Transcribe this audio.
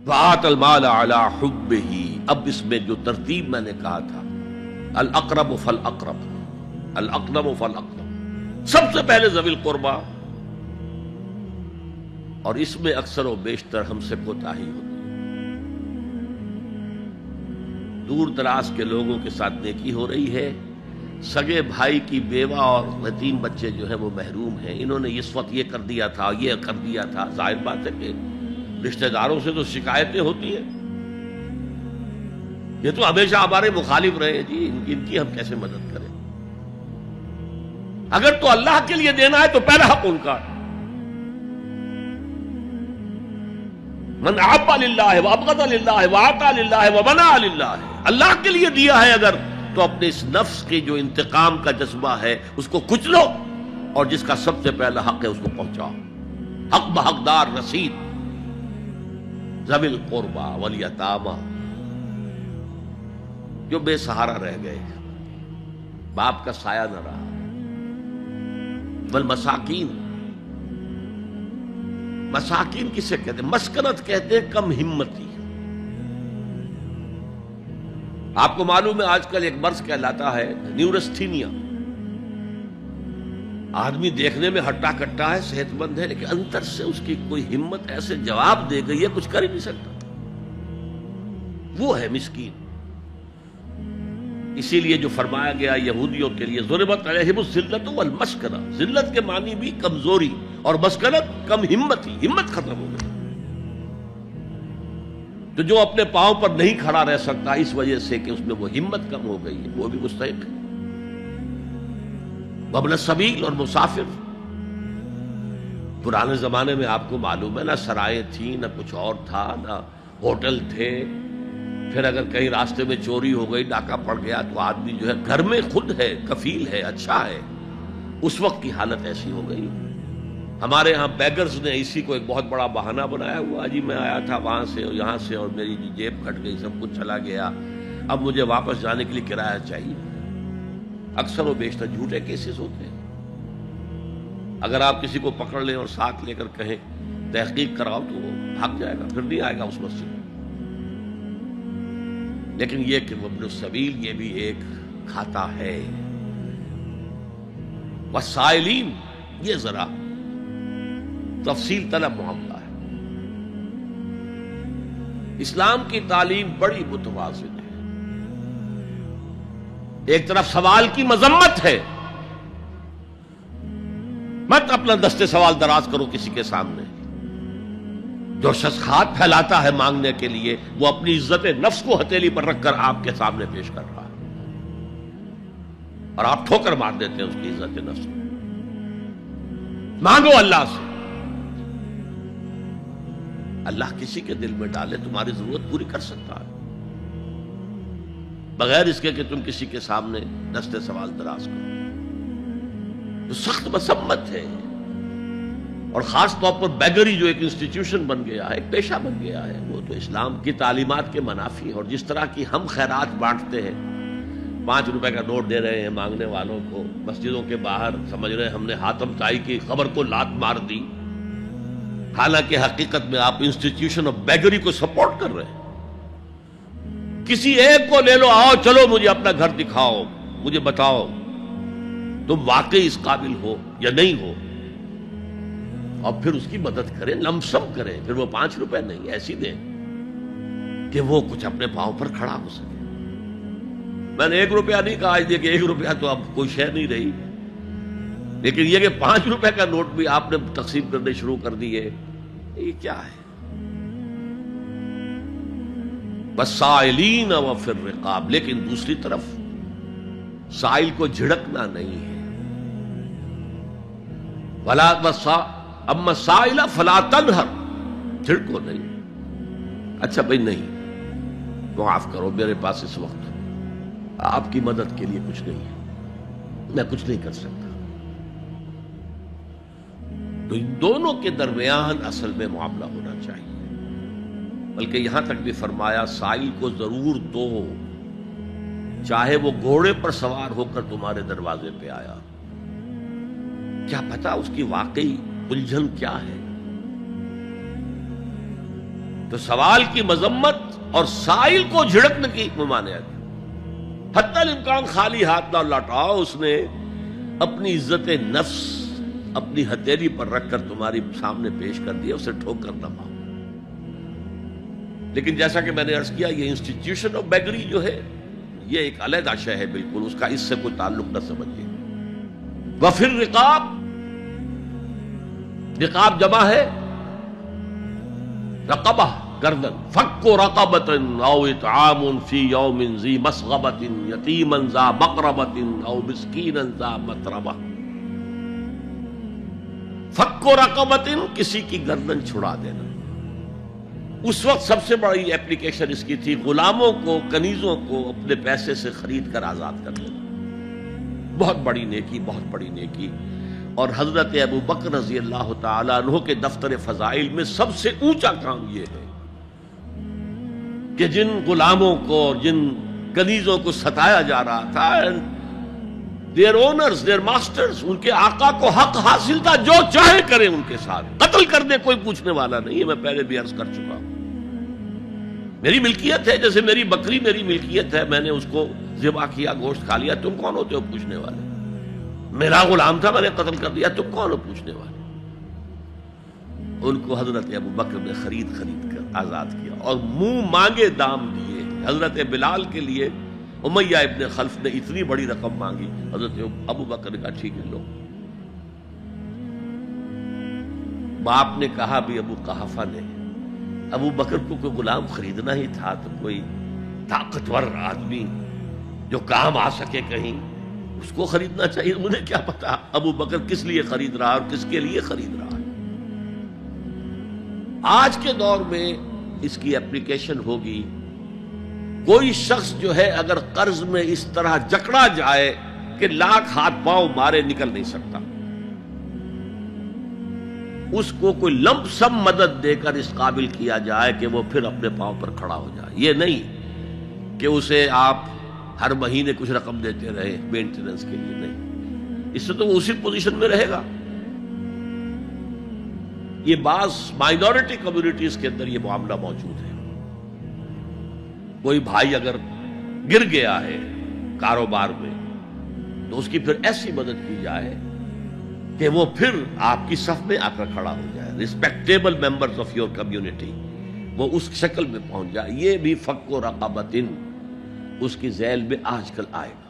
وآت المال علی حبہ، اب اس میں جو ترتیب میں نے کہا تھا، الاقرب فالاقرب، الاقرب فالاقرب، سب سے پہلے ذوی القربیٰ، اور اس میں اکثر و بیشتر ہم سے کوتاہی ہوتی ہے۔ دور دراز کے لوگوں کے ساتھ نیکی ہو رہی ہے، سگے بھائی کی بیوہ اور یتیم بچے جو ہیں وہ محروم ہیں، انہوں نے اس وقت یہ کر دیا تھا، یہ کر دیا تھا۔ ظاہر بات ہے کہ رشتہ داروں سے تو شکایتیں ہوتی ہیں، یہ تو ہمیشہ ہمارے مخالف رہے ہیں جی، ان کی ہم کیسے مدد کریں؟ اگر تو اللہ کے لیے دینا ہے تو پہلا حق ان کا، من احب للہ وابغض للہ واعطى للہ ومنع للہ، اللہ کے لیے دیا ہے اگر تو اپنے اس نفس کے جو انتقام کا جذبہ ہے اس کو کچلو، اور جس کا سب سے پہلا حق ہے اس کو پہنچاؤ، حق بحقدار رسید، ذوی القربى والیتامى، جو بے سہارا رہ گئے، باپ کا سایہ نہ رہا، والمساکین، مساکین کسے کہتے ہیں؟ مسکنت کہتے ہیں کم ہمتی۔ آپ کو معلوم ہے آج کل ایک مرض کہلاتا ہے نیورستھینیا، آدمی دیکھنے میں ہٹا کٹا ہے، صحت مند ہے، لیکن اندر سے اس کی کوئی ہمت ایسے جواب دے گئی ہے کچھ کر ہی نہیں سکتا، وہ ہے مسکین۔ اسی لیے جو فرمایا گیا یہودیوں کے لیے ضربت علیہم الذلۃ والمسکنہ، ذلت کے معنی بھی کمزوری، اور مسکنت کم ہمتی، ہمت ختم ہو گئی۔ تو جو اپنے پاؤں پر نہیں کھڑا رہ سکتا اس وجہ سے کہ اس میں وہ ہمت کم ہو گئی ہے، وہ بھی مستحق ہے۔ وابن السبیل، اور مسافر۔ پرانے زمانے میں آپ کو معلوم ہے نہ سرائیں تھیں، نہ کچھ اور تھا، نہ ہوٹل تھے، پھر اگر کہیں راستے میں چوری ہو گئی، ڈاکہ پڑ گیا، تو آدمی جو ہے گھر میں خود ہے، کفیل ہے، اچھا ہے۔ اس وقت کی حالت ایسی ہو گئی۔ ہمارے ہاں بیگرز نے اسی کو ایک بہت بڑا بہانہ بنایا ہوا، جی میں آیا تھا وہاں سے اور یہاں سے، اور میری جیب کٹ گئی، سب کچھ چلا گیا، اب مجھے واپس جانے کے لیے کرایہ چاہیے۔ اکثر و بیشتر جھوٹے کیسز ہوتے ہیں۔ اگر آپ کسی کو پکڑ لیں اور ساتھ لے کر کہیں تحقیق کراؤ تو وہ بھاگ جائے گا، پھر نہیں آئے گا اس مسجد میں۔ لیکن یہ کہ ابن السبیل، یہ بھی ایک کھاتا ہے۔ والسائلین، یہ ذرا تفصیل طلب معاملہ ہے۔ اسلام کی تعلیم بڑی متوازن ہے۔ ایک طرف سوال کی مذمت ہے، مت اپنا دستے سوال دراز کرو کسی کے سامنے۔ جو شخص ہاتھ پھیلاتا ہے مانگنے کے لیے، وہ اپنی عزت نفس کو ہتھیلی پر رکھ کر آپ کے سامنے پیش کر رہا ہے، اور آپ ٹھوکر مار دیتے ہیں اس کی عزت نفس کو۔ مانگو اللہ سے، اللہ کسی کے دل میں ڈالے تمہاری ضرورت پوری کر سکتا ہے، بغیر اس کے کہ تم کسی کے سامنے دستے سوال دراز کرو۔ تو سخت مسمت ہے، اور خاص طور پر بیگری جو ایک انسٹیٹیوشن بن گیا ہے، ایک پیشہ بن گیا ہے، وہ تو اسلام کی تعلیمات کے منافی ہے۔ اور جس طرح کی ہم خیرات بانٹتے ہیں، 5 روپے کا نوٹ دے رہے ہیں مانگنے والوں کو مسجدوں کے باہر، سمجھ رہے ہیں ہم نے حاتم طائی کی خبر کو لات مار دی، حالانکہ حقیقت میں آپ انسٹیٹیوشن آف بیگری کو سپورٹ کر رہے ہیں۔ کسی ایک کو لے لو، آؤ چلو مجھے اپنا گھر دکھاؤ، مجھے بتاؤ تم واقعی اس قابل ہو یا نہیں ہو، اور پھر اس کی مدد کریں، لمسم کریں۔ پھر وہ 5 روپے نہیں، ایسی دیں کہ وہ کچھ اپنے پاؤں پر کھڑا ہو سکے۔ میں نے 1 روپیہ نہیں کہا، اس لیے کہ 1 روپیہ تو اب کوئی شے نہیں رہی، لیکن یہ کہ 5 روپے کا نوٹ بھی آپ نے تقسیم کرنے شروع کر دیے، یہ کیا ہے؟ والسائلین وفی الرقاب، لیکن دوسری طرف سائل کو جھڑکنا نہیں ہے۔ اما السائل فلا تنہر، جھڑکو نہیں۔ اچھا بھائی نہیں، معاف کرو، میرے پاس اس وقت آپ کی مدد کے لیے کچھ نہیں ہے، میں کچھ نہیں کر سکتا۔ تو ان دونوں کے درمیان اصل میں معاملہ ہونا چاہیے، بلکہ یہاں تک بھی فرمایا سائل کو ضرور دو، چاہے وہ گھوڑے پر سوار ہو کر تمہارے دروازے پہ آیا۔ کیا پتا اس کی واقعی الجھن کیا ہے؟ تو سوال کی مذمت اور سائل کو جھڑکنے کی ممانعت، حتی الامکان خالی ہاتھ نہ لوٹاؤ. اس نے اپنی عزت نفس اپنی ہتھیلی پر رکھ کر تمہاری سامنے پیش کر دیا، اسے ٹھوک کر نہ مارو. لیکن جیسا کہ میں نے عرض کیا، یہ انسٹیٹیوشن آف بیگری جو ہے یہ ایک علیحدہ شے ہے، بالکل اس کا اس سے کوئی تعلق نہ سمجھیے. وفر رقاب، رقاب جمع ہے رقبہ، گردن. فک رقبۃ او اطعام فی یوم ذی مسغبۃ یتیما ذا مقربۃ او مسکینا ذا متربہ. فک رقبۃ، کسی کی گردن چھڑا دینا. اس وقت سب سے بڑی ایپلیکیشن اس کی تھی غلاموں کو، کنیزوں کو اپنے پیسے سے خرید کر آزاد کر دینا. بہت بڑی نیکی، بہت بڑی نیکی. اور حضرت ابو بکر رضی اللہ تعالیٰ عنہ کے دفتر فضائل میں سب سے اونچا کام یہ ہے کہ جن غلاموں کو اور جن کنیزوں کو ستایا جا رہا تھا، their owners, their masters، ان کے آقا کو حق حاصل تھا، جو چاہے کریں ان کے ساتھ، قتل کر دے، کوئی پوچھنے والا نہیں ہے. میں پہلے بھی عرض کر چکا ہوں، میری ملکیت ہے، جیسے میری بکری میری ملکیت ہے، میں نے اس کو ذبح کیا، گوشت کھا لیا، تم کون ہوتے ہو پوچھنے والے؟ میرا غلام تھا، میں نے قتل کر دیا، تم کون ہو پوچھنے والے؟ ان کو حضرت ابو بکر نے خرید کر آزاد کیا اور منہ مانگے دام دیے. حضرت بلال کے لیے امیہ ابن خلف نے اتنی بڑی رقم مانگی، حضرت ابو بکر نے کہا ٹھیک ہے لو. باپ نے کہا بھی ابو قحافہ نے، ابو بکر کو کوئی غلام خریدنا ہی تھا تو کوئی طاقتور آدمی جو کام آ سکے کہیں، اس کو خریدنا چاہیے. مجھے کیا پتا ابو بکر کس لیے خرید رہا اور کس کے لیے خرید رہا ہے. آج کے دور میں اس کی اپلیکیشن ہوگی. کوئی شخص جو ہے اگر قرض میں اس طرح جکڑا جائے کہ لاکھ ہاتھ پاؤں مارے نکل نہیں سکتا، اس کو کوئی لمپ سم مدد دے کر اس قابل کیا جائے کہ وہ پھر اپنے پاؤں پر کھڑا ہو جائے. یہ نہیں کہ اسے آپ ہر مہینے کچھ رقم دیتے رہے مینٹیننس کے لیے، نہیں، اس سے تو وہ اسی پوزیشن میں رہے گا. یہ بعض مائنورٹی کمیونٹیز کے اندر یہ معاملہ موجود ہے. کوئی بھائی اگر گر گیا ہے کاروبار میں تو اس کی پھر ایسی مدد کی جائے کہ وہ پھر آپ کی صف میں آ کر کھڑا ہو جائے. Respectable members of your community وہ اس شکل میں پہنچ جائے. یہ بھی فک و رقبۃ اس کی ذیل میں آج کل آئے گا.